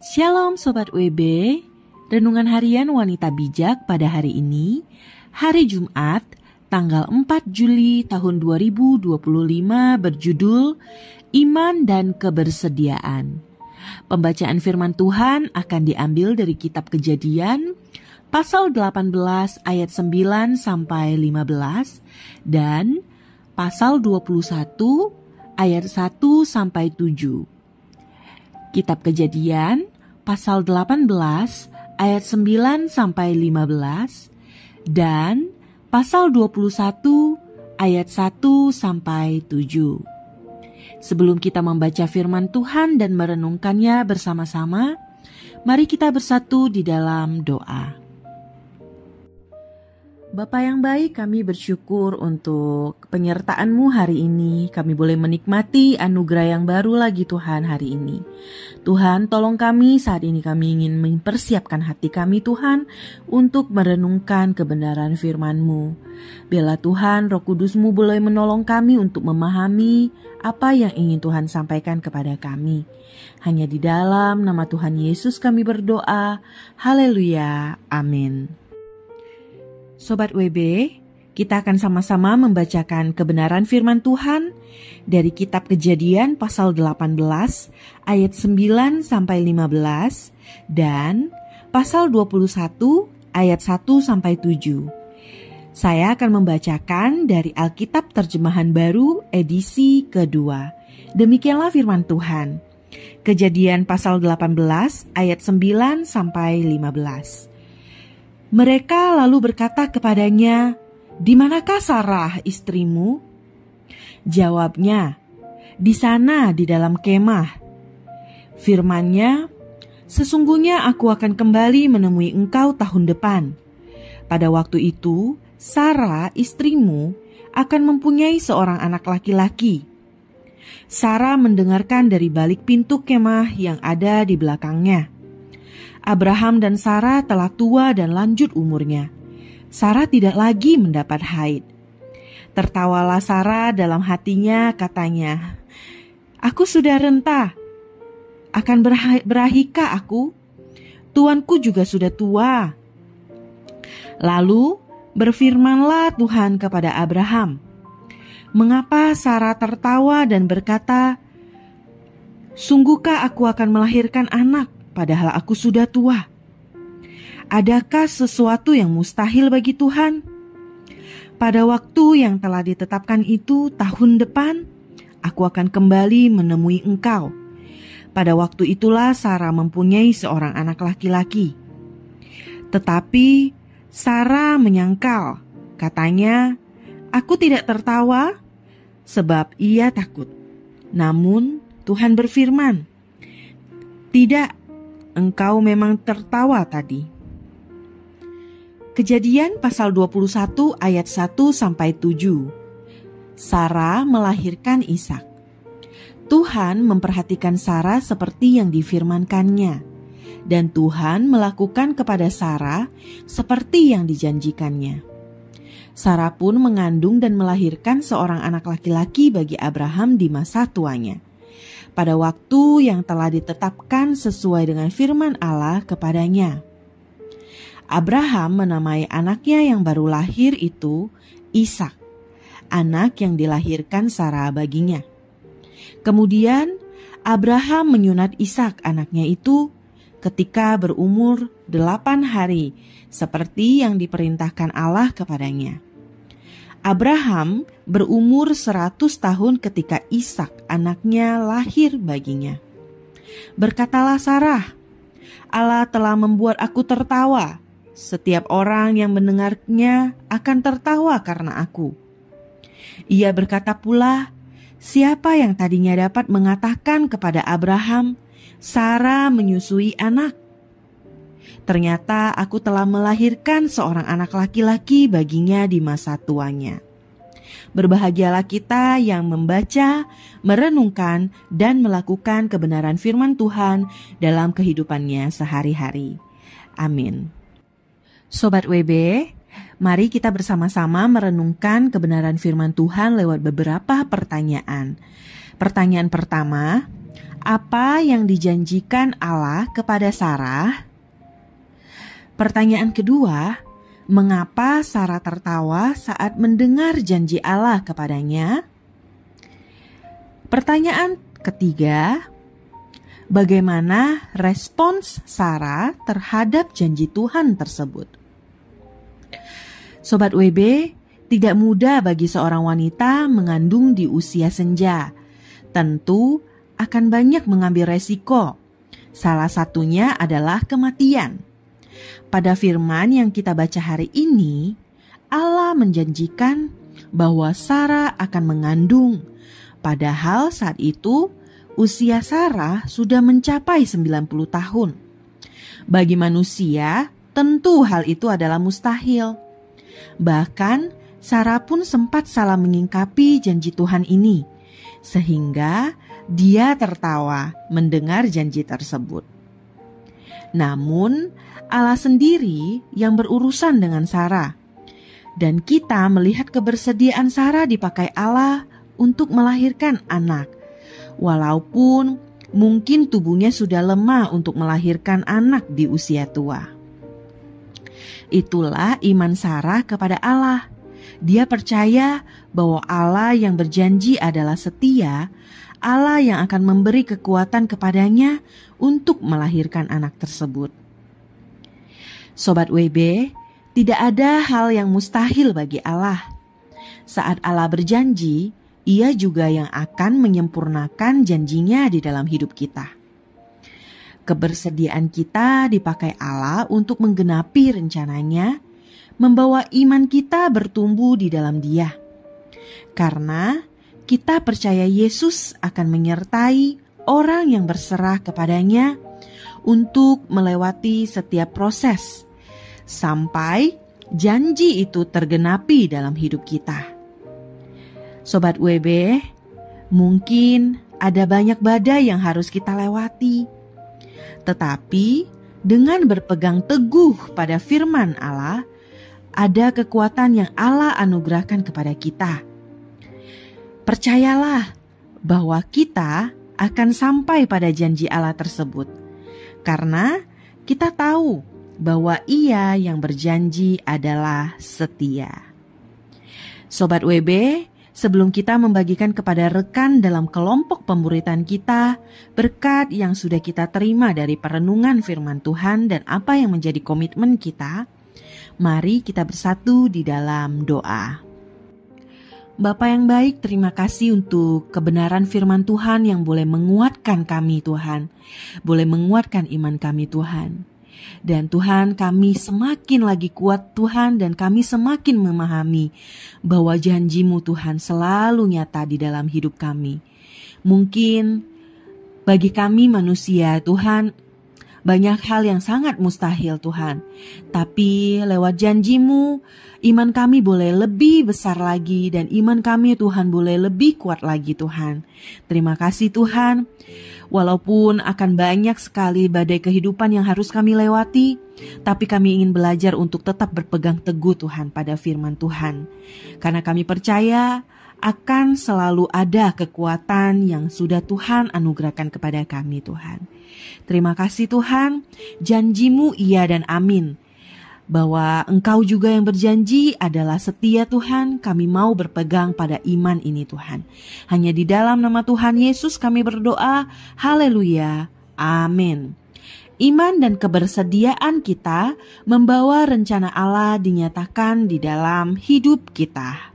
Shalom Sobat WB, Renungan Harian Wanita Bijak pada hari ini, hari Jumat, tanggal 4 Juli tahun 2025 berjudul Iman dan Kebersediaan. Pembacaan firman Tuhan akan diambil dari kitab Kejadian, pasal 18 ayat 9 sampai 15 dan pasal 21 ayat 1 sampai 7. Kitab Kejadian, pasal 18 ayat 9 sampai 15 dan pasal 21 ayat 1 sampai 7. Sebelum kita membaca firman Tuhan dan merenungkannya bersama-sama, mari kita bersatu di dalam doa. Bapa yang baik, kami bersyukur untuk penyertaan-Mu hari ini. Kami boleh menikmati anugerah yang baru lagi Tuhan hari ini. Tuhan, tolong kami saat ini, kami ingin mempersiapkan hati kami Tuhan untuk merenungkan kebenaran firman-Mu. Biarlah Tuhan, Roh Kudus-Mu boleh menolong kami untuk memahami apa yang ingin Tuhan sampaikan kepada kami. Hanya di dalam nama Tuhan Yesus kami berdoa. Haleluya. Amin. Sobat WB, kita akan sama-sama membacakan kebenaran firman Tuhan dari kitab Kejadian pasal 18 ayat 9 sampai 15 dan pasal 21 ayat 1 sampai 7. Saya akan membacakan dari Alkitab Terjemahan Baru edisi kedua. Demikianlah firman Tuhan. Kejadian pasal 18 ayat 9 sampai 15. Mereka lalu berkata kepadanya, "Di manakah Sarah istrimu?" Jawabnya, "Di sana di dalam kemah." Firman-Nya, "Sesungguhnya aku akan kembali menemui engkau tahun depan. Pada waktu itu, Sarah istrimu akan mempunyai seorang anak laki-laki." Sarah mendengarkan dari balik pintu kemah yang ada di belakangnya. Abraham dan Sarah telah tua dan lanjut umurnya. Sarah tidak lagi mendapat haid. Tertawalah Sarah dalam hatinya, katanya, "Aku sudah renta. Akan berahikah aku? Tuanku juga sudah tua." Lalu berfirmanlah Tuhan kepada Abraham, "Mengapa Sarah tertawa dan berkata, 'Sungguhkah aku akan melahirkan anak, padahal aku sudah tua?' Adakah sesuatu yang mustahil bagi Tuhan? Pada waktu yang telah ditetapkan itu tahun depan, aku akan kembali menemui engkau." Pada waktu itulah Sarah mempunyai seorang anak laki-laki. Tetapi Sarah menyangkal, katanya, "Aku tidak tertawa," sebab ia takut. Namun Tuhan berfirman, "Tidak, engkau memang tertawa tadi." Kejadian pasal 21 ayat 1 sampai 7. Sarah melahirkan Ishak. Tuhan memperhatikan Sarah seperti yang difirmankannya, dan Tuhan melakukan kepada Sarah seperti yang dijanjikannya. Sarah pun mengandung dan melahirkan seorang anak laki-laki bagi Abraham di masa tuanya, pada waktu yang telah ditetapkan sesuai dengan firman Allah kepadanya. Abraham menamai anaknya yang baru lahir itu Ishak, anak yang dilahirkan Sarah baginya. Kemudian Abraham menyunat Ishak anaknya itu ketika berumur 8 hari, seperti yang diperintahkan Allah kepadanya. Abraham berumur 100 tahun ketika Ishak anaknya lahir baginya. Berkatalah Sarah, "Allah telah membuat aku tertawa. Setiap orang yang mendengarnya akan tertawa karena aku." Ia berkata pula, "Siapa yang tadinya dapat mengatakan kepada Abraham, 'Sarah menyusui anak'? Ternyata aku telah melahirkan seorang anak laki-laki baginya di masa tuanya." Berbahagialah kita yang membaca, merenungkan, dan melakukan kebenaran firman Tuhan dalam kehidupannya sehari-hari. Amin. Sobat WB, mari kita bersama-sama merenungkan kebenaran firman Tuhan lewat beberapa pertanyaan. Pertanyaan pertama, Apa yang dijanjikan Allah kepada Sarah? Pertanyaan kedua, mengapa Sarah tertawa saat mendengar janji Allah kepadanya? Pertanyaan ketiga, bagaimana respons Sarah terhadap janji Tuhan tersebut? Sobat WB, tidak mudah bagi seorang wanita mengandung di usia senja. Tentu akan banyak mengambil resiko. Salah satunya adalah kematian. Pada firman yang kita baca hari ini, Allah menjanjikan bahwa Sarah akan mengandung. Padahal saat itu usia Sarah sudah mencapai 90 tahun. Bagi manusia, tentu hal itu adalah mustahil. Bahkan Sarah pun sempat salah mengingkapi janji Tuhan ini, sehingga dia tertawa mendengar janji tersebut. Namun Allah sendiri yang berurusan dengan Sarah, dan kita melihat kebersediaan Sarah dipakai Allah untuk melahirkan anak, walaupun mungkin tubuhnya sudah lemah untuk melahirkan anak di usia tua. Itulah iman Sarah kepada Allah. Dia percaya bahwa Allah yang berjanji adalah setia, Allah yang akan memberi kekuatan kepadanya untuk melahirkan anak tersebut. Sobat WB, tidak ada hal yang mustahil bagi Allah. Saat Allah berjanji, Ia juga yang akan menyempurnakan janjinya di dalam hidup kita. Kebersediaan kita dipakai Allah untuk menggenapi rencananya, membawa iman kita bertumbuh di dalam Dia. Karena kita percaya Yesus akan menyertai orang yang berserah kepadanya untuk melewati setiap proses, sampai janji itu tergenapi dalam hidup kita. Sobat WB, mungkin ada banyak badai yang harus kita lewati. Tetapi dengan berpegang teguh pada firman Allah, ada kekuatan yang Allah anugerahkan kepada kita. Percayalah bahwa kita akan sampai pada janji Allah tersebut, karena kita tahu bahwa Ia yang berjanji adalah setia. Sobat WB, sebelum kita membagikan kepada rekan dalam kelompok pemuritan kita berkat yang sudah kita terima dari perenungan firman Tuhan dan apa yang menjadi komitmen kita, mari kita bersatu di dalam doa. Bapa yang baik, terima kasih untuk kebenaran firman Tuhan yang boleh menguatkan kami Tuhan, boleh menguatkan iman kami Tuhan. Dan Tuhan, kami semakin lagi kuat Tuhan, dan kami semakin memahami bahwa janji-Mu Tuhan selalu nyata di dalam hidup kami. Mungkin bagi kami manusia Tuhan, banyak hal yang sangat mustahil Tuhan. Tapi lewat janji-Mu, iman kami boleh lebih besar lagi, dan iman kami Tuhan boleh lebih kuat lagi Tuhan. Terima kasih Tuhan. Walaupun akan banyak sekali badai kehidupan yang harus kami lewati, tapi kami ingin belajar untuk tetap berpegang teguh Tuhan pada firman Tuhan. Karena kami percaya akan selalu ada kekuatan yang sudah Tuhan anugerahkan kepada kami Tuhan. Terima kasih Tuhan, janji-Mu iya dan amin. Bahwa Engkau juga yang berjanji adalah setia Tuhan, kami mau berpegang pada iman ini Tuhan. Hanya di dalam nama Tuhan Yesus kami berdoa, haleluya, amin. Iman dan kebersediaan kita membawa rencana Allah dinyatakan di dalam hidup kita.